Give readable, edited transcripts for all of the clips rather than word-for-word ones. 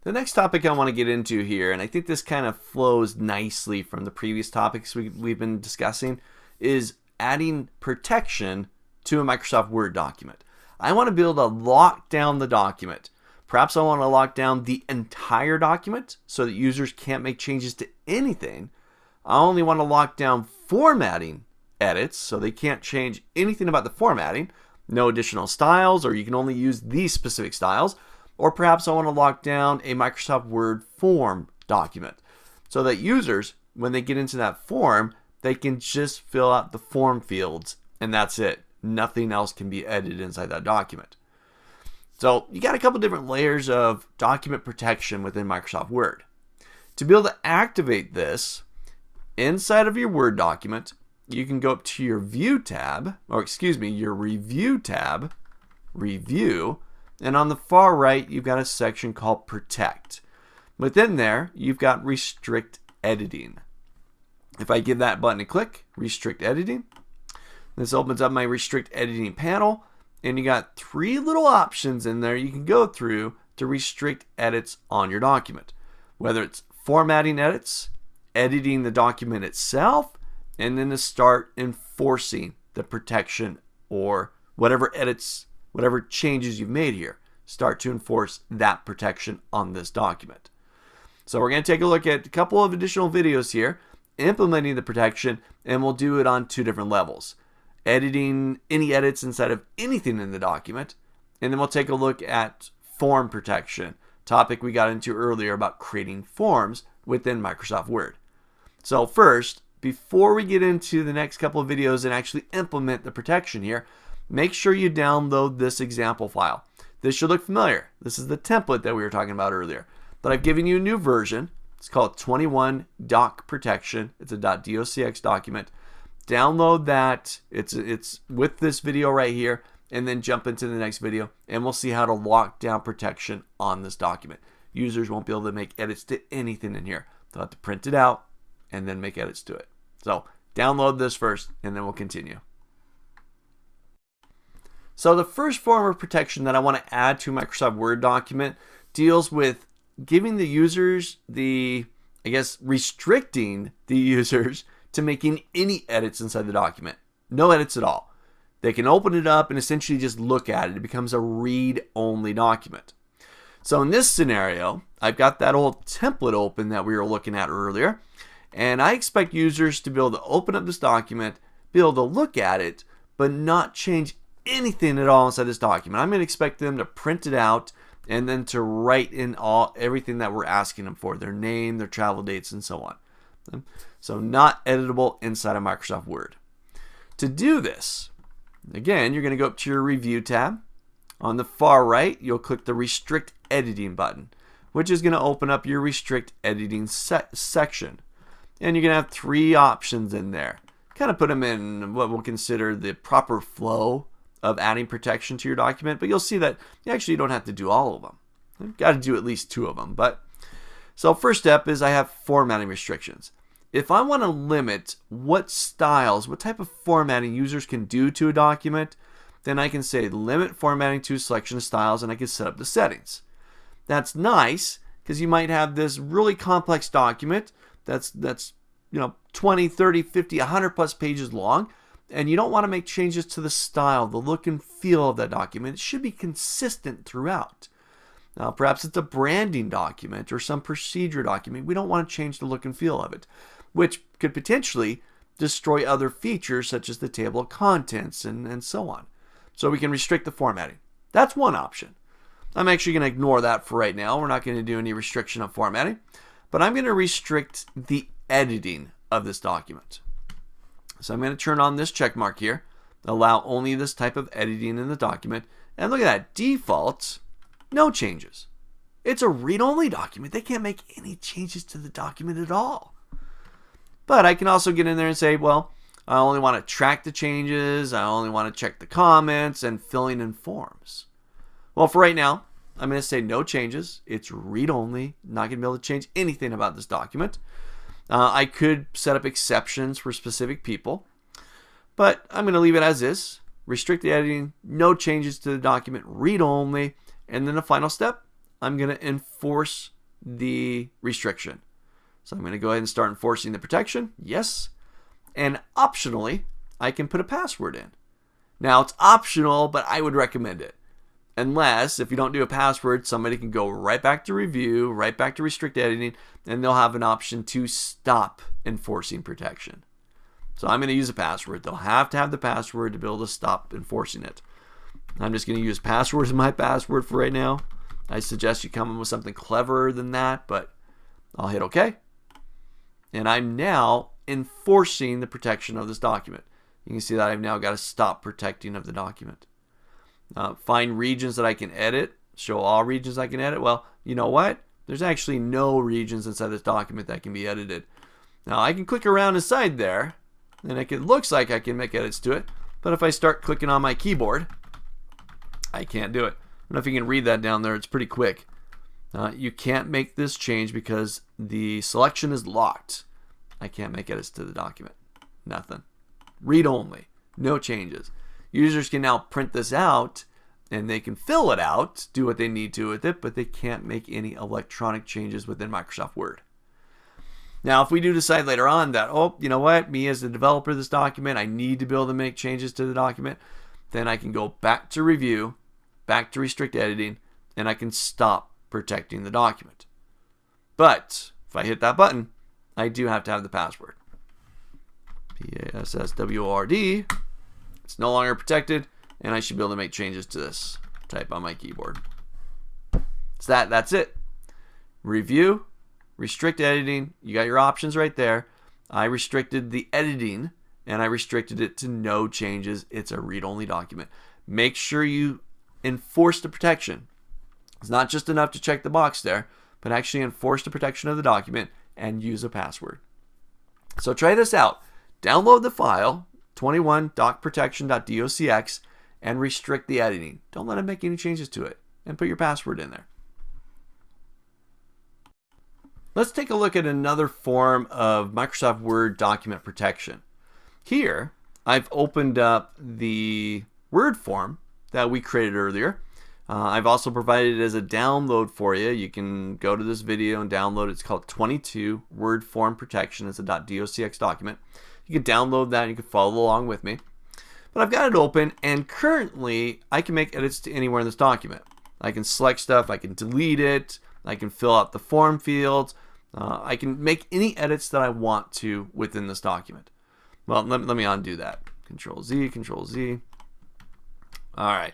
The next topic I want to get into here, and I think this kind of flows nicely from the previous topics we've been discussing, is adding protection to a Microsoft Word document. I want to be able to lock down the document. Perhaps I want to lock down the entire document so that users can't make changes to anything. I only want to lock down formatting edits so they can't change anything about the formatting. No additional styles, or you can only use these specific styles. Or perhaps I want to lock down a Microsoft Word form document so that users, when they get into that form, they can just fill out the form fields and that's it. Nothing else can be edited inside that document. So you got a couple different layers of document protection within Microsoft Word. To be able to activate this inside of your Word document, you can go up to your View tab, your Review tab, Review, and on the far right, you've got a section called Protect. Within there, you've got Restrict Editing. If I give that button a click, Restrict Editing, this opens up my Restrict Editing panel, and you got three little options in there you can go through to restrict edits on your document. Whether it's formatting edits, editing the document itself, and then to start enforcing the protection or whatever edits, whatever changes you've made here, start to enforce that protection on this document. So we're going to take a look at a couple of additional videos here implementing the protection, and we'll do it on two different levels. Editing any edits inside of anything in the document, and then we'll take a look at form protection, topic we got into earlier about creating forms within Microsoft Word. So first, before we get into the next couple of videos and actually implement the protection here, make sure you download this example file. This should look familiar. This is the template that we were talking about earlier. But I've given you a new version. It's called 21 Doc Protection. It's a .docx document. Download that. It's with this video right here, and then jump into the next video, and we'll see how to lock down protection on this document. Users won't be able to make edits to anything in here. They'll have to print it out and then make edits to it. So download this first, and then we'll continue. So the first form of protection that I want to add to a Microsoft Word document deals with giving the users restricting the users to making any edits inside the document. No edits at all. They can open it up and essentially just look at it. It becomes a read-only document. So in this scenario, I've got that old template open that we were looking at earlier, and I expect users to be able to open up this document, be able to look at it, but not change anything at all inside this document. I'm going to expect them to print it out and then to write in everything that we're asking them for, their name, their travel dates, and so on. So not editable inside of Microsoft Word. To do this, again, you're going to go up to your Review tab. On the far right, you'll click the Restrict Editing button, which is going to open up your Restrict Editing section. And you're going to have three options in there. Kind of put them in what we'll consider the proper flow of adding protection to your document, but you'll see that you actually don't have to do all of them. You've got to do at least two of them. So first step is I have formatting restrictions. If I want to limit what styles, what type of formatting users can do to a document, then I can say limit formatting to a selection of styles, and I can set up the settings. That's nice because you might have this really complex document that's 20, 30, 50, 100 plus pages long, and you don't want to make changes to the style, the look and feel of that document. It should be consistent throughout. Now, perhaps it's a branding document or some procedure document. We don't want to change the look and feel of it, which could potentially destroy other features such as the table of contents and so on. So we can restrict the formatting. That's one option. I'm actually going to ignore that for right now. We're not going to do any restriction of formatting, but I'm going to restrict the editing of this document. So I'm going to turn on this check mark here, allow only this type of editing in the document, and look at that, default, no changes. It's a read-only document. They can't make any changes to the document at all. But I can also get in there and say, well, I only want to track the changes, I only want to check the comments and filling in forms. Well, for right now, I'm going to say no changes. It's read-only, not going to be able to change anything about this document. I could set up exceptions for specific people, but I'm going to leave it as is. Restrict the editing, no changes to the document, read only, and then the final step, I'm going to enforce the restriction. So I'm going to go ahead and start enforcing the protection. Yes. And optionally, I can put a password in. Now, it's optional, but I would recommend it. Unless, if you don't do a password, somebody can go right back to review, right back to restrict editing, and they'll have an option to stop enforcing protection. So I'm going to use a password. They'll have to have the password to be able to stop enforcing it. I'm just going to use password as my password for right now. I suggest you come up with something cleverer than that, but I'll hit OK. And I'm now enforcing the protection of this document. You can see that I've now got to stop protecting of the document. Find regions that I can edit. Show all regions I can edit. Well, you know what? There's actually no regions inside this document that can be edited. Now, I can click around inside there, and it looks like I can make edits to it. But if I start clicking on my keyboard, I can't do it. I don't know if you can read that down there. It's pretty quick. You can't make this change because the selection is locked. I can't make edits to the document. Nothing. Read only. No changes. Users can now print this out and they can fill it out, do what they need to with it, but they can't make any electronic changes within Microsoft Word. Now, if we do decide later on that, oh, you know what, me as the developer of this document, I need to be able to make changes to the document, then I can go back to review, back to restrict editing, and I can stop protecting the document. But if I hit that button, I do have to have the password. PASSWORD. It's no longer protected, and I should be able to make changes to this. Type on my keyboard. So that's it. Review, restrict editing. You got your options right there. I restricted the editing, and I restricted it to no changes. It's a read-only document. Make sure you enforce the protection. It's not just enough to check the box there, but actually enforce the protection of the document and use a password. So try this out. Download the file, 21docprotection.docx, and restrict the editing. Don't let it make any changes to it, and put your password in there. Let's take a look at another form of Microsoft Word document protection. Here, I've opened up the Word form that we created earlier. I've also provided it as a download for you. You can go to this video and download it. It's called 22 Word Form Protection. It's a .docx document. You can download that and you can follow along with me. But I've got it open, and currently I can make edits to anywhere in this document. I can select stuff, I can delete it, I can fill out the form fields, I can make any edits that I want to within this document. Well, let me undo that. Control Z, Control Z. All right.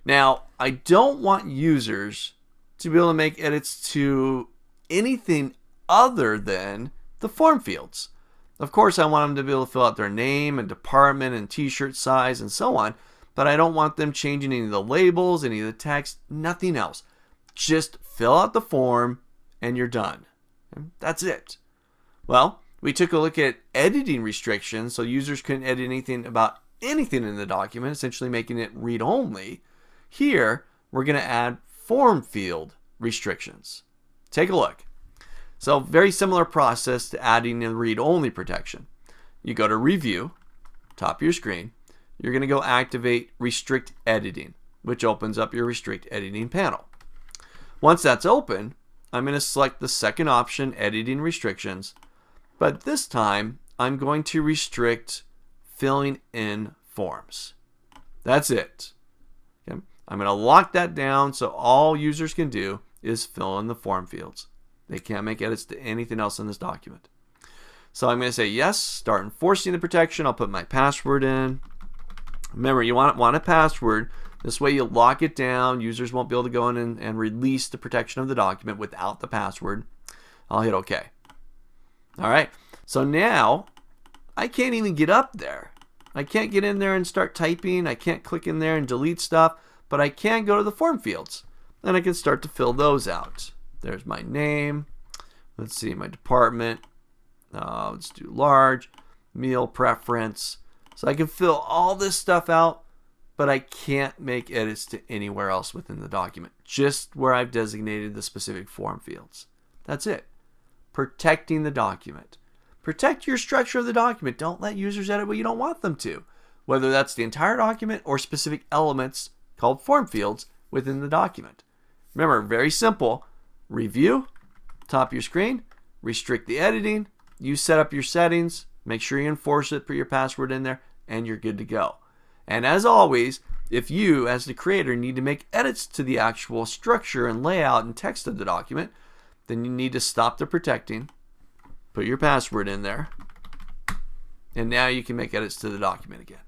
Now, I don't want users to be able to make edits to anything other than the form fields. Of course, I want them to be able to fill out their name and department and t-shirt size and so on, but I don't want them changing any of the labels, any of the text, nothing else. Just fill out the form and you're done. And that's it. Well, we took a look at editing restrictions, so users couldn't edit anything about anything in the document, essentially making it read-only. Here, we're going to add form field restrictions. Take a look. So very similar process to adding a read-only protection. You go to Review, top of your screen. You're going to go activate Restrict Editing, which opens up your Restrict Editing panel. Once that's open, I'm going to select the second option, Editing Restrictions, but this time I'm going to restrict filling in forms. That's it. Okay? I'm going to lock that down so all users can do is fill in the form fields. They can't make edits to anything else in this document. So I'm going to say yes, start enforcing the protection. I'll put my password in. Remember, you want a password. This way you lock it down. Users won't be able to go in and release the protection of the document without the password. I'll hit OK. All right. So now I can't even get up there. I can't get in there and start typing. I can't click in there and delete stuff, but I can go to the form fields and I can start to fill those out. There's my name. Let's see, my department. Let's do large, meal preference. So I can fill all this stuff out, but I can't make edits to anywhere else within the document, just where I've designated the specific form fields. That's it. Protecting the document. Protect your structure of the document. Don't let users edit what you don't want them to, whether that's the entire document or specific elements called form fields within the document. Remember, very simple. Review, top of your screen, restrict the editing, you set up your settings, make sure you enforce it, put your password in there, and you're good to go. And as always, if you, as the creator, need to make edits to the actual structure and layout and text of the document, then you need to stop the protecting, put your password in there, and now you can make edits to the document again.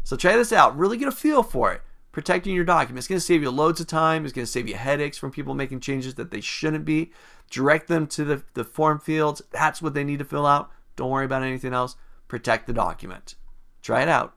So try this out. Really get a feel for it. Protecting your document. It's going to save you loads of time. It's going to save you headaches from people making changes that they shouldn't be. Direct them to the form fields. That's what they need to fill out. Don't worry about anything else. Protect the document. Try it out.